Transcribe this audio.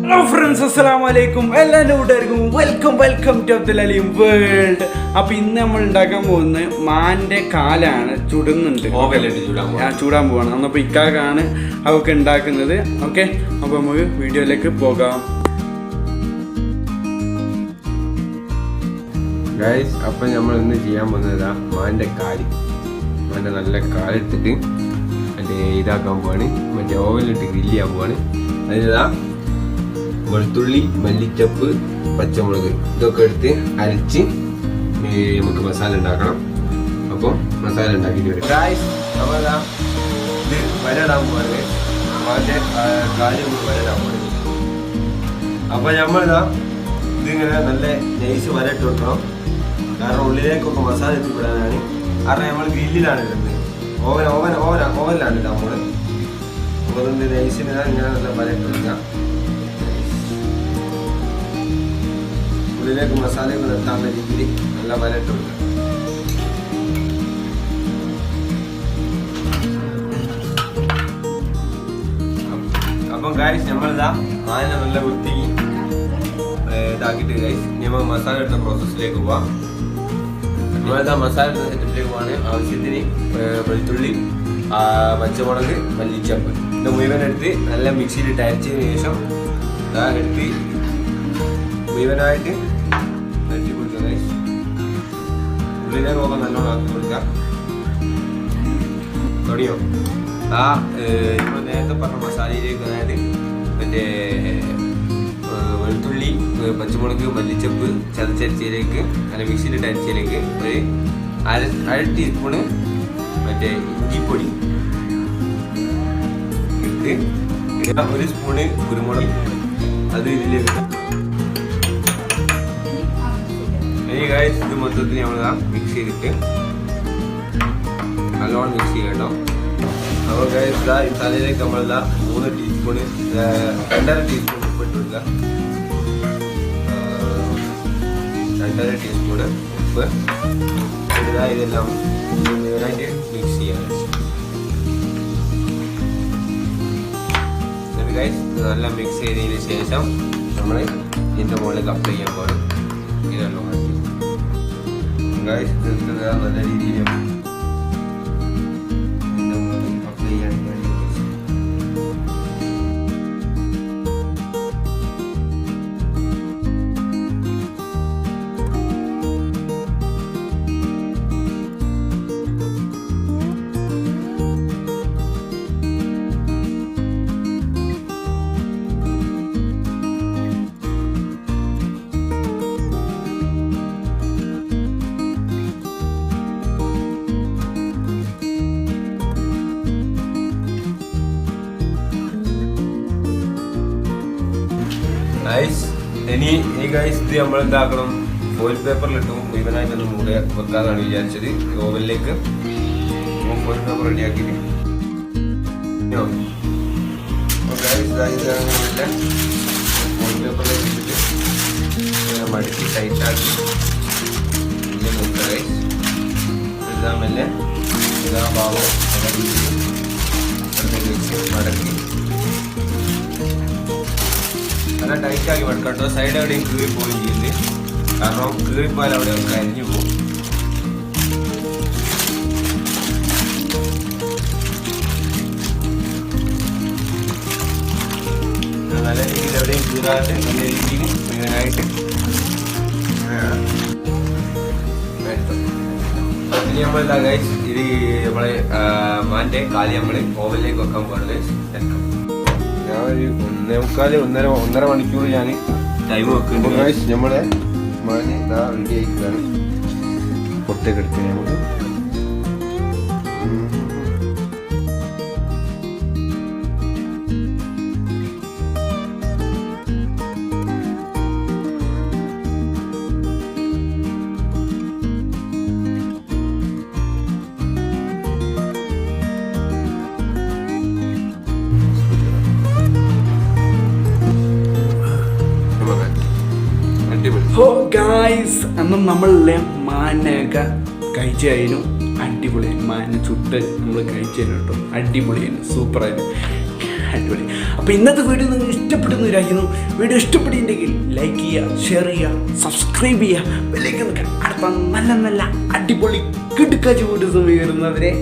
Hello friends, assalamualaikum. Welcome to ABDUL HALEEM world. അപ്പോൾ ഇന്ന് നമ്മൾ ഉണ്ടാക്കാൻ പോകുന്നത് മാന്റെ കാലാണ് ചുടുന്നുണ്ട്. ചൂടാൻ പോവാണ്. അപ്പോൾ ഇക്കാക്കാണ് അതൊക്കെ ഉണ്ടാക്കുന്നത്. ഓക്കെ, അപ്പോൾ നമുക്ക് വീഡിയോയിലേക്ക് പോകാം. ഗൈസ്, അപ്പോൾ നമ്മൾ ഇന്ന് ചെയ്യാൻ പോകുന്നത് മാന്റെ കാല്. മാന്റെ നല്ല കാലെടുത്തിട്ട് മറ്റേ ഇതാക്കാൻ പോവാണ്, മറ്റേ ഓവനിലിട്ട് ഗ്രില്ല് ചെയ്യാൻ പോവാണ്. അതിനിതാ വെളുത്തുള്ളി, മല്ലിച്ചപ്പ്, പച്ചമുളക് ഇതൊക്കെ എടുത്ത് അരച്ച് നമുക്ക് മസാല ഉണ്ടാക്കണം. അപ്പോൾ മസാല ഉണ്ടാക്കിയിട്ട് വരും. ഗൈസ്, നമ്മളിതാ ഇത് വരടാൻ പോവാണ്. മാന്റെ കാല് വരടാൻ പോവാണ്. അപ്പോൾ നമ്മളിതാ ഇതിങ്ങനെ നല്ല നൈസ് വരട്ട് കൊടുക്കണം. കാരണം ഉള്ളിലേക്കൊക്കെ മസാല എത്തിപ്പെടാനാണ്. കാരണം നമ്മൾ ഗ്രില്ലിലാണ് ഇടുന്നത്, ഓവനിലാണ് ഇടാൻ പോണത്. അപ്പോൾ അതുകൊണ്ട് നൈസിന് ഇങ്ങനെ നല്ല വരട്ട് കൊടുക്കാം. ഉള്ളിലേക്ക് മസാലയൊക്കെ നിർത്താവുന്ന രീതിയിൽ നല്ല വരട്ട് കൊടുക്കാം. അപ്പം ഗൈസ്, നമ്മളിതാ മാന നല്ല വൃത്തി ഇതാക്കിയിട്ട് ഗൈസ് നമ്മൾ മസാല എടുത്ത പ്രോസസ്സിലേക്ക് പോവാം. നമ്മളിതാ മസാല എടുത്ത സെറ്റപ്പിലേക്ക് പോവാണ്. ആവശ്യത്തിന് വെളുത്തുള്ളി, പച്ചമുളക്, മല്ലിച്ചപ്പ് ഇത് മുഴുവൻ എടുത്ത് നല്ല മിക്സിയിലിട്ട് അരച്ചതിന് ശേഷം ഇതാ എടുത്ത് മുഴുവനായിട്ട് അരച്ച് കൊടുക്കുക ഗൈസ്. ഉള്ളിലേക്ക് പോകാൻ നല്ലോണം ആക്കി കൊടുക്കാം. തുടങ്ങിയോ? ഇപ്പോൾ നേരത്തെ പറഞ്ഞ മസാലയിലേക്ക്, അതായത് മറ്റേ വെളുത്തുള്ളി, പച്ചമുളക്, മല്ലിച്ചപ്പ് ചതച്ചരച്ചയിലേക്ക് അല്ല മിക്സിയിലിട്ട് അരച്ചയിലേക്ക് ഒരു അര ടീസ്പൂണ് മറ്റേ ഇഞ്ചിപ്പൊടി ഇട്ട് ഒരു സ്പൂണ് കുരുമുളക് അത് ഇതിലേക്ക്. ഈ ഗൈസ് ഇത് മൊത്തത്തിൽ നമ്മളിതാ മിക്സ് ചെയ്തിട്ട് നല്ലോണം മിക്സ് ചെയ്യട്ടോ. അപ്പോൾ ഗൈസ് ഇതാ ഈ തലയിലേക്ക് നമ്മളിതാ 3 ടീസ്പൂണ് 2.5 ടീസ്പൂൺ ഉപ്പ് ഇട്ട് കൊടുക്കുക. 2.5 ടീസ്പൂണ് ഉപ്പ് ഇതാ ഇതെല്ലാം മുഴുവനായിട്ട് മിക്സ് ചെയ്യാം. ഗൈസ് നല്ല മിക്സ് ചെയ്തതിന് ശേഷം നമ്മൾ ഇതിൻ്റെ മുകളിലേക്ക് അപ്ലൈ ചെയ്യാൻ പോകണം. ഇതല്ലോ ഗൈസ്, നല്ല രീതിയിൽ അപ്ലൈ ചെയ്യാൻ വേണ്ടി ഇനി ഈ ഗൈസ് ഇത് നമ്മൾ എന്താക്കണം, ഫോയിൽ പേപ്പറിലിട്ടും മുഴുവനായിട്ടൊന്ന് മൂടി വെക്കാന്നാണ് വിചാരിച്ചത്. ഓവനിലേക്ക് ഫോയിൽ പേപ്പർ റെഡിയാക്കിയിട്ട് ഫോയിൽ പേപ്പറിലേക്ക് ഇട്ടിട്ട് മടക്കി ടൈറ്റാക്കി ഇങ്ങനെ നോക്കുക ഗൈസ്. എല്ലാം മെല്ലെ എല്ലാ ഭാഗവും മടക്കി നല്ല ടൈറ്റാക്കി വെക്കട്ടോ. സൈഡ് എവിടെയും കീറി പോവുകയും ചെയ്യരുത്, കാരണം കീറിപ്പോയാൽ അവിടെ കരിഞ്ഞു പോകും. നല്ല രീതിയിൽ എവിടെയും കീറാതെ നല്ല രീതിയിൽ മുഴുവനായിട്ട് ഇനി നമ്മളെന്താ ഗൈസ്, ഇത് നമ്മളെ മാൻ്റെ കാല് നമ്മൾ ഓവനിലേക്ക് വെക്കാൻ പോകുന്നത്. ഞാൻ ഒരു 1.25-1.5 മണിക്കൂർ ഞാൻ ടൈം വെക്കുന്നുണ്ട്. നമ്മളെ മാന് റെഡി ആയിട്ടാണ് പൊട്ടൊക്കെ എടുക്കുന്നത്. നമുക്ക് ഗായ്സ്, അന്ന് നമ്മളെ മാനൊക്കെ കഴിച്ചായിരുന്നു. അടിപൊളിയായി മാന ചുട്ട് നമ്മൾ കഴിച്ചു കേട്ടോ. അടിപൊളിയായിരുന്നു, സൂപ്പറായിരുന്നു. അടിപൊളി. അപ്പോൾ ഇന്നത്തെ വീഡിയോ നിങ്ങൾ ഇഷ്ടപ്പെടുന്നു വിചാരിക്കുന്നു. വീഡിയോ ഇഷ്ടപ്പെട്ടിട്ടുണ്ടെങ്കിൽ ലൈക്ക് ചെയ്യുക, ഷെയർ ചെയ്യുക, സബ്സ്ക്രൈബ് ചെയ്യുക, ബെല്ലൈക്കൺ നിൽക്കുക. അടുത്ത നല്ല നല്ല അടിപൊളി കിടുക്കാച്ച് വീഡിയോസ് വരുന്നവരെ